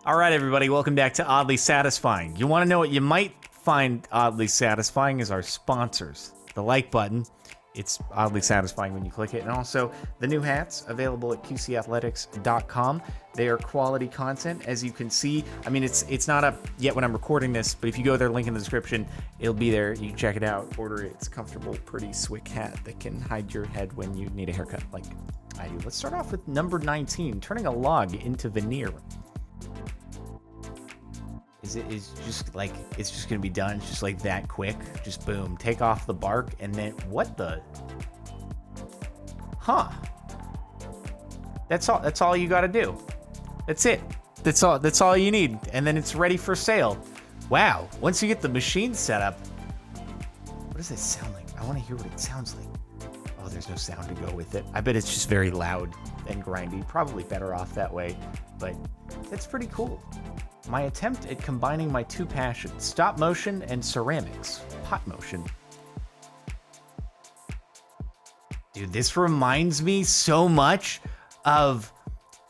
All right, everybody, welcome back to Oddly Satisfying. You want to know what you might find oddly satisfying is our sponsors. The like button, it's oddly satisfying when you click it. And also the new hats available at qcathletics.com. They are quality content, as you can see. I mean, it's not up yet when I'm recording this, but if you go there, link in the description, it'll be there. You can check it out, order it. It's a comfortable, pretty swick hat that can hide your head when you need a haircut, like I do. Let's start off with number 19, turning a log into veneer. Is just like, it's just gonna be done. It's just like that quick. Just boom, take off the bark, and then what the? Huh? That's all you gotta do. That's it. That's all you need, and then it's ready for sale. Wow. Once you get the machine set up, what does it sound like? I want to hear what it sounds like. Oh, there's no sound to go with it. I bet it's just very loud and grindy. Probably better off that way, but it's pretty cool. My attempt at combining my two passions, stop motion and ceramics, pot motion. Dude, this reminds me so much of,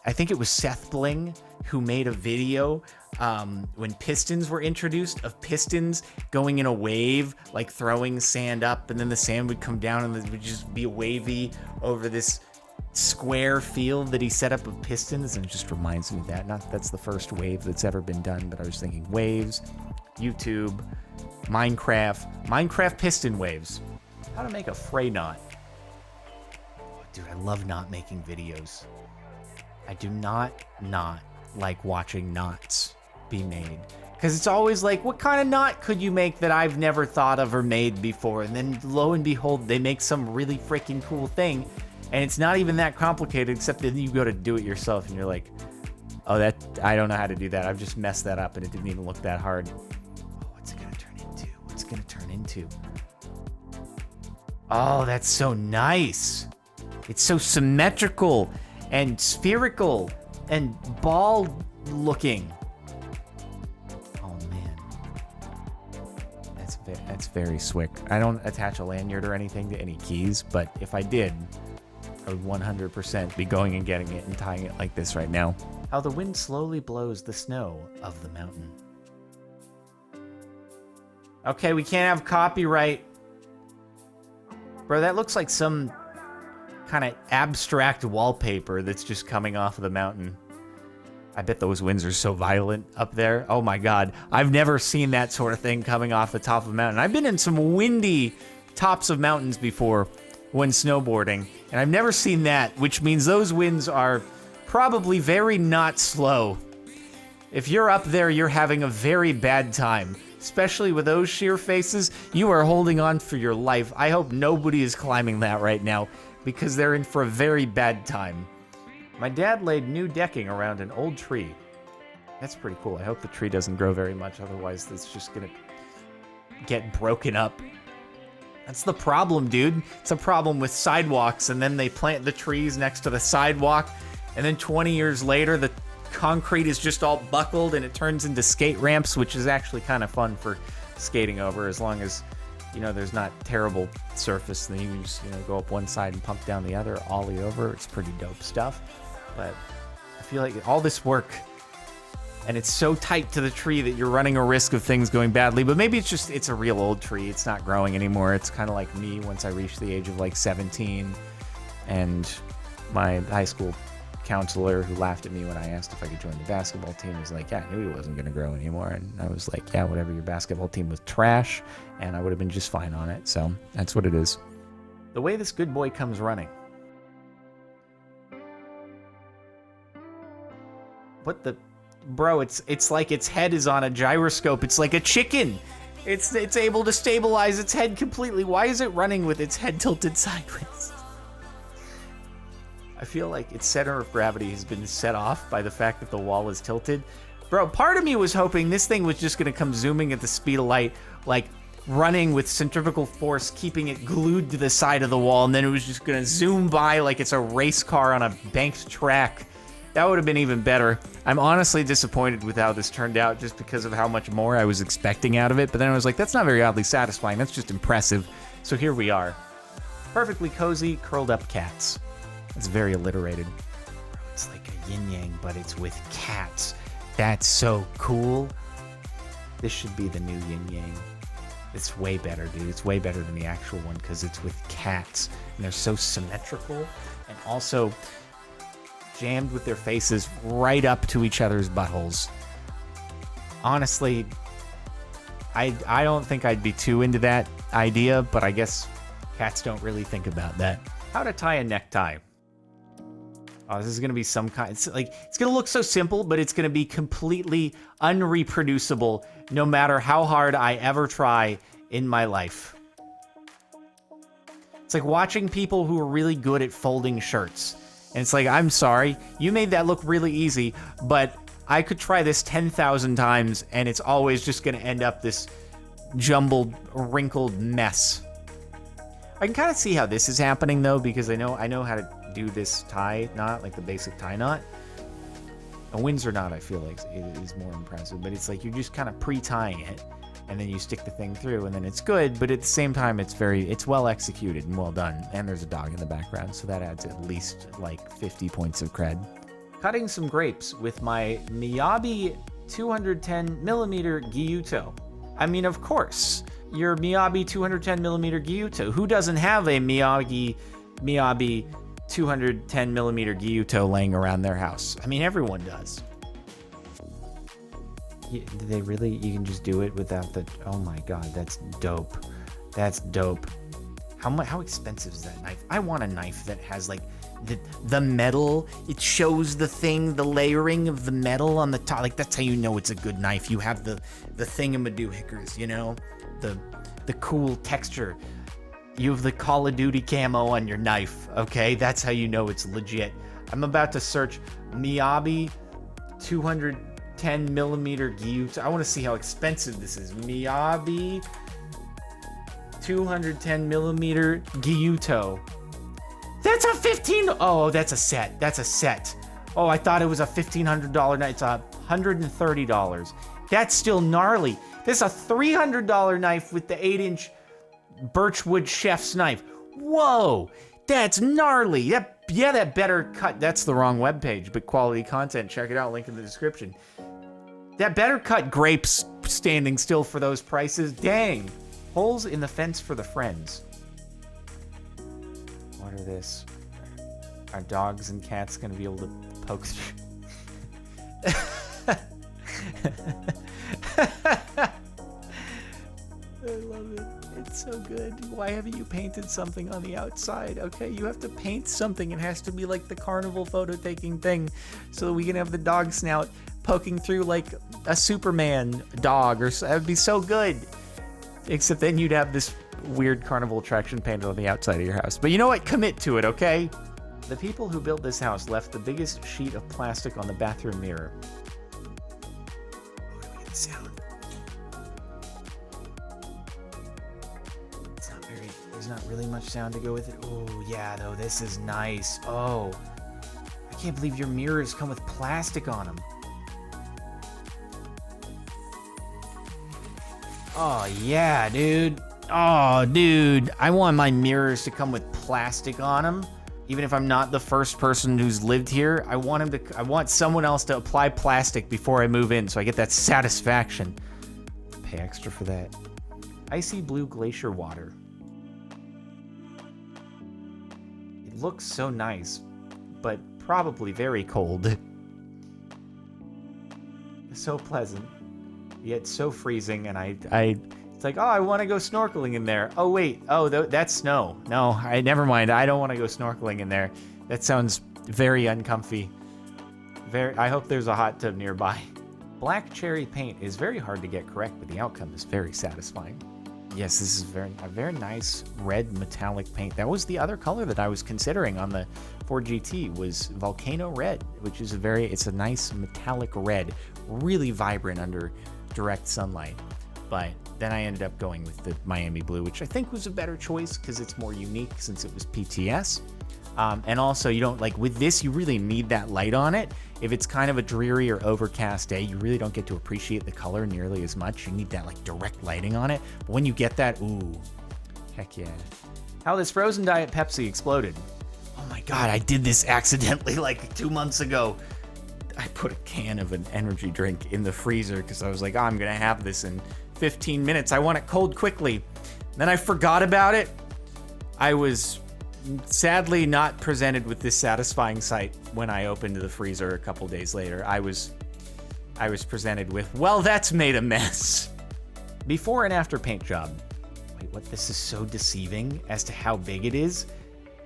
I think it was Seth Bling who made a video when pistons were introduced, of pistons going in a wave, like throwing sand up, and then the sand would come down and it would just be wavy over this square field that he set up of pistons, and it just reminds me of that. Not that's the first wave that's ever been done, but I was thinking waves, YouTube, Minecraft piston waves. How to make a fray knot. Dude, I love knot making videos. I do not like watching knots be made, because it's always like, what kind of knot could you make that I've never thought of or made before? And then lo and behold, they make some really freaking cool thing. And it's not even that complicated, except that you go to do it yourself and you're like, oh, I don't know how to do that. I've just messed that up and it didn't even look that hard. Oh, what's it gonna turn into? What's it gonna turn into? Oh, that's so nice. It's so symmetrical and spherical and ball looking. Oh man, that's very swick. I don't attach a lanyard or anything to any keys, but if I did, I would 100% be going and getting it and tying it like this right now. How the wind slowly blows the snow of the mountain. Okay, we can't have copyright. Bro, that looks like some kind of abstract wallpaper that's just coming off of the mountain. I bet those winds are so violent up there. Oh my God, I've never seen that sort of thing coming off the top of a mountain. I've been in some windy tops of mountains before when snowboarding, and I've never seen that, which means those winds are probably very not slow. If you're up there, you're having a very bad time, especially with those sheer faces. You are holding on for your life. I hope nobody is climbing that right now, because they're in for a very bad time. My dad laid new decking around an old tree. That's pretty cool. I hope the tree doesn't grow very much, otherwise it's just gonna get broken up. That's the problem, dude. It's a problem with sidewalks, and then they plant the trees next to the sidewalk, and then 20 years later, the concrete is just all buckled, and it turns into skate ramps, which is actually kind of fun for skating over, as long as, you know, there's not terrible surface, and then you just, you know, go up one side and pump down the other, ollie over. It's pretty dope stuff. But I feel like all this work, and it's so tight to the tree that you're running a risk of things going badly. But maybe it's just, it's a real old tree. It's not growing anymore. It's kind of like me once I reached the age of like 17. And my high school counselor, who laughed at me when I asked if I could join the basketball team, was like, yeah, I knew he wasn't going to grow anymore. And I was like, yeah, whatever, your basketball team was trash. And I would have been just fine on it. So that's what it is. The way this good boy comes running. What the... Bro, it's like its head is on a gyroscope. It's like a chicken. It's able to stabilize its head completely. Why is it running with its head tilted sideways? I feel like its center of gravity has been set off by the fact that the wall is tilted. Bro, part of me was hoping this thing was just going to come zooming at the speed of light, like running with centrifugal force, keeping it glued to the side of the wall, and then it was just going to zoom by like it's a race car on a banked track. That would have been even better. I'm honestly disappointed with how this turned out, just because of how much more I was expecting out of it. But then I was like, that's not very oddly satisfying. That's just impressive. So here we are. Perfectly cozy, curled up cats. It's very alliterated. It's like a yin-yang, but it's with cats. That's so cool. This should be the new yin yang. It's way better, dude. It's way better than the actual one because it's with cats and they're so symmetrical and also jammed with their faces right up to each other's buttholes. Honestly, I don't think I'd be too into that idea, but I guess cats don't really think about that. How to tie a necktie. Oh, this is going to be some kind... It's going to look so simple, but it's going to be completely unreproducible no matter how hard I ever try in my life. It's like watching people who are really good at folding shirts. And it's like, I'm sorry, you made that look really easy, but I could try this 10,000 times, and it's always just going to end up this jumbled, wrinkled mess. I can kind of see how this is happening, though, because I know how to do this tie knot, like the basic tie knot. A Windsor knot, I feel like, is more impressive, but it's like you're just kind of pre-tying it, and then you stick the thing through, and then it's good, but at the same time, it's well executed and well done, and there's a dog in the background, so that adds at least, like, 50 points of cred. Cutting some grapes with my Miyabi 210mm Gyuto. I mean, of course, your Miyabi 210mm Gyuto. Who doesn't have a Miyabi 210mm Gyuto laying around their house? I mean, everyone does. Do they really? You can just do it without the... Oh my god, that's dope. That's dope. How expensive is that knife? I want a knife that has, like, the metal. It shows the thing, the layering of the metal on the top. Like, that's how you know it's a good knife. You have the thingamadoohickers, you know? The cool texture. You have the Call of Duty camo on your knife, okay? That's how you know it's legit. I'm about to search Miyabi 210mm Gyuto. I want to see how expensive this is. Miyabi 210mm Gyuto. That's a Oh, that's a set. That's a set. Oh, I thought it was a $1,500 knife. It's $130. That's still gnarly. This is a $300 knife with the 8-inch Birchwood chef's knife. Whoa, that's gnarly. That better cut. That's the wrong webpage, but quality content. Check it out. Link in the description. That better cut grapes standing still for those prices. Dang. Holes in the fence for the friends. What are this? Are dogs and cats going to be able to poke through? I love it. It's so good. Why haven't you painted something on the outside? Okay, you have to paint something. It has to be like the carnival photo taking thing so that we can have the dog snout poking through like a Superman dog. Or that would be so good. Except then you'd have this weird carnival attraction painted on the outside of your house. But you know what? Commit to it, okay? The people who built this house left the biggest sheet of plastic on the bathroom mirror. Oh, do we get the sound? There's not really much sound to go with it. Oh, yeah, though, this is nice. Oh, I can't believe your mirrors come with plastic on them. Oh, yeah, dude. Oh, dude, I want my mirrors to come with plastic on them. Even if I'm not the first person who's lived here, I want someone else to apply plastic before I move in so I get that satisfaction. Pay extra for that. Icy blue glacier water. Looks so nice, but probably very cold. So pleasant, yet so freezing, and it's like, oh, I want to go snorkeling in there. Oh wait, oh that's snow. No, never mind. I don't want to go snorkeling in there. That sounds very uncomfy. I hope there's a hot tub nearby. Black cherry paint is very hard to get correct, but the outcome is very satisfying. Yes, this is a very nice red metallic paint. That was the other color that I was considering on the Ford GT was Volcano Red, which is it's a nice metallic red, really vibrant under direct sunlight. But then I ended up going with the Miami Blue, which I think was a better choice because it's more unique since it was PTS. And also, you don't, like, with this, you really need that light on it. If it's kind of a dreary or overcast day, you really don't get to appreciate the color nearly as much. You need that, like, direct lighting on it. But when you get that, ooh, heck yeah. How this frozen Diet Pepsi exploded. Oh my God, I did this accidentally like 2 months ago. I put a can of an energy drink in the freezer because I was like, oh, I'm gonna have this in 15 minutes. I want it cold quickly. Then I forgot about it. I was sadly not presented with this satisfying sight when I opened the freezer a couple days later. I was presented with, well, that's made a mess. Before and after paint job. Wait, what? This is so deceiving as to how big it is.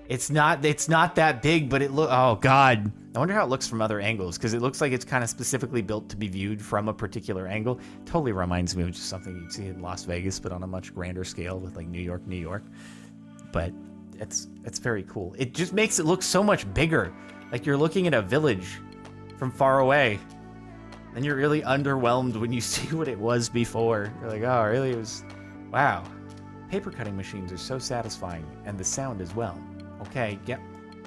It's not that big, but oh God. I wonder how it looks from other angles, because it looks like it's kind of specifically built to be viewed from a particular angle. Totally reminds me of just something you'd see in Las Vegas, but on a much grander scale with like New York. But it's very cool. It just makes it look so much bigger. Like you're looking at a village from far away. And you're really underwhelmed when you see what it was before. You're like, oh, really? It was, wow. Paper cutting machines are so satisfying, and the sound as well. Okay, yep.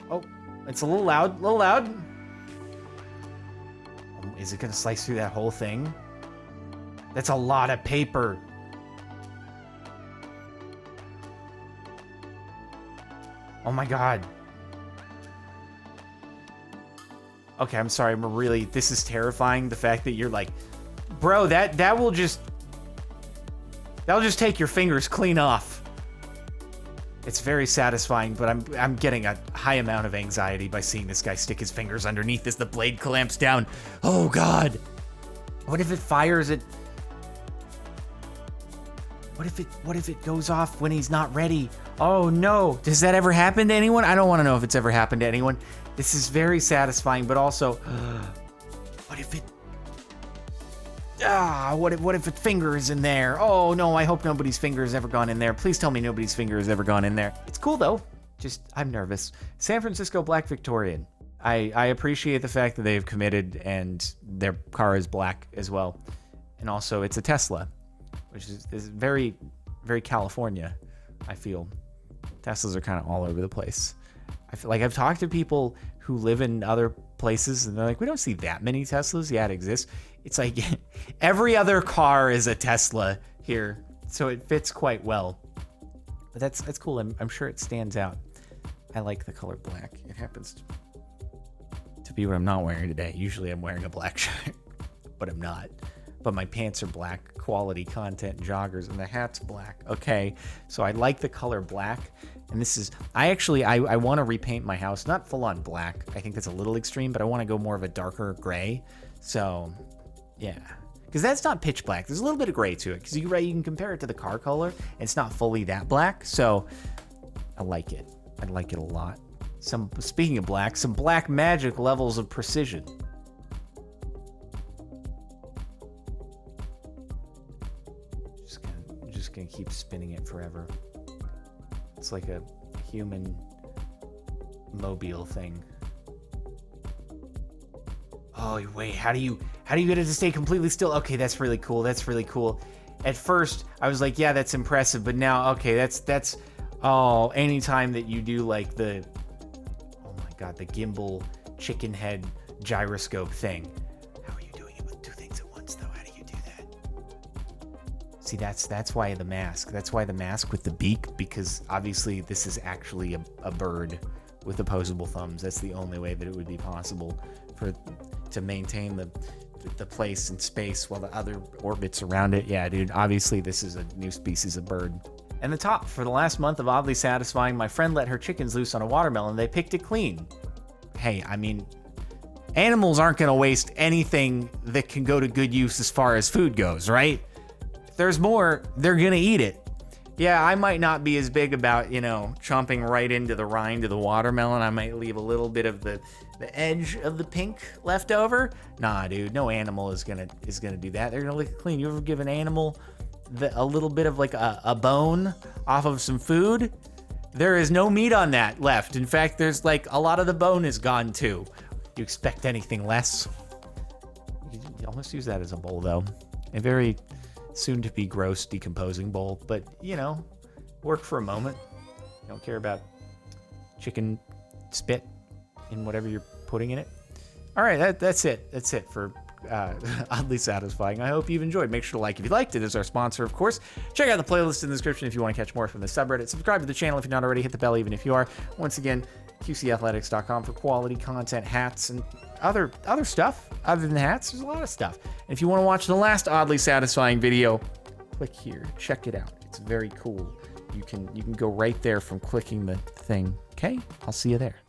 Oh, it's a little loud, Is it gonna slice through that whole thing? That's a lot of paper. Oh my God. Okay, I'm sorry, this is terrifying. The fact that you're like, bro, that'll just take your fingers clean off. It's very satisfying, but I'm getting a high amount of anxiety by seeing this guy stick his fingers underneath as the blade clamps down. Oh God. What if it fires it? What if it goes off when he's not ready? Oh no. Does that ever happen to anyone? I don't want to know if it's ever happened to anyone. This is very satisfying, but also, what if it... what if a finger is in there? Oh no, I hope nobody's finger has ever gone in there. Please tell me nobody's finger has ever gone in there. It's cool though. Just, I'm nervous. San Francisco Black Victorian. I appreciate the fact that they've committed and their car is black as well. And also it's a Tesla, which is very, very California, I feel. Teslas are kind of all over the place. I feel like I've talked to people who live in other places and they're like, we don't see that many Teslas. Yeah, it exists. It's like every other car is a Tesla here. So it fits quite well. But that's cool. I'm sure it stands out. I like the color black. It happens to be what I'm not wearing today. Usually I'm wearing a black shirt, but I'm not. But my pants are black, quality content joggers, and the hat's black. Okay, so I like the color black. And this is, I want to repaint my house, not full on black. I think that's a little extreme, but I want to go more of a darker gray. So, yeah. Because that's not pitch black. There's a little bit of gray to it. Because you can compare it to the car color. And it's not fully that black. So, I like it. I like it a lot. Speaking of black, some black magic levels of precision. Just gonna keep spinning it forever. It's like a human mobile thing. Oh wait, how do you get it to stay completely still? Okay, that's really cool. That's really cool. At first, I was like, yeah, that's impressive, but now, okay, that's anytime that you do like the, oh my God, the gimbal chicken head gyroscope thing. How are you doing it with two things at once though? How do you do that? See, that's why the mask. That's why the mask with the beak, because obviously this is actually a bird with opposable thumbs. That's the only way that it would be possible to maintain the place in space while the other orbits around it. Yeah, dude, obviously this is a new species of bird. And the top, for the last month of Oddly Satisfying, my friend let her chickens loose on a watermelon. They picked it clean. Hey, I mean, animals aren't going to waste anything that can go to good use as far as food goes, right? If there's more, they're going to eat it. Yeah, I might not be as big about, chomping right into the rind of the watermelon. I might leave a little bit of the edge of the pink left over. Nah, dude, no animal is gonna do that. They're gonna lick it clean. You ever give an animal a little bit of like a bone off of some food? There is no meat on that left. In fact, there's like a lot of the bone is gone too. You expect anything less? You almost use that as a bowl though. A very soon to be gross decomposing bowl, but work for a moment. You don't care about chicken spit in whatever you're putting in it. All right, that's it. That's it for Oddly Satisfying. I hope you've enjoyed. Make sure to like if you liked it. It's our sponsor, of course. Check out the playlist in the description if you want to catch more from the subreddit. Subscribe to the channel if you're not already. Hit the bell even if you are. Once again, QCathletics.com for quality content, hats, and other stuff. Other than hats, there's a lot of stuff. And if you want to watch the last oddly satisfying video, click here. Check it out. It's very cool. You can go right there from clicking the thing. Okay? I'll see you there.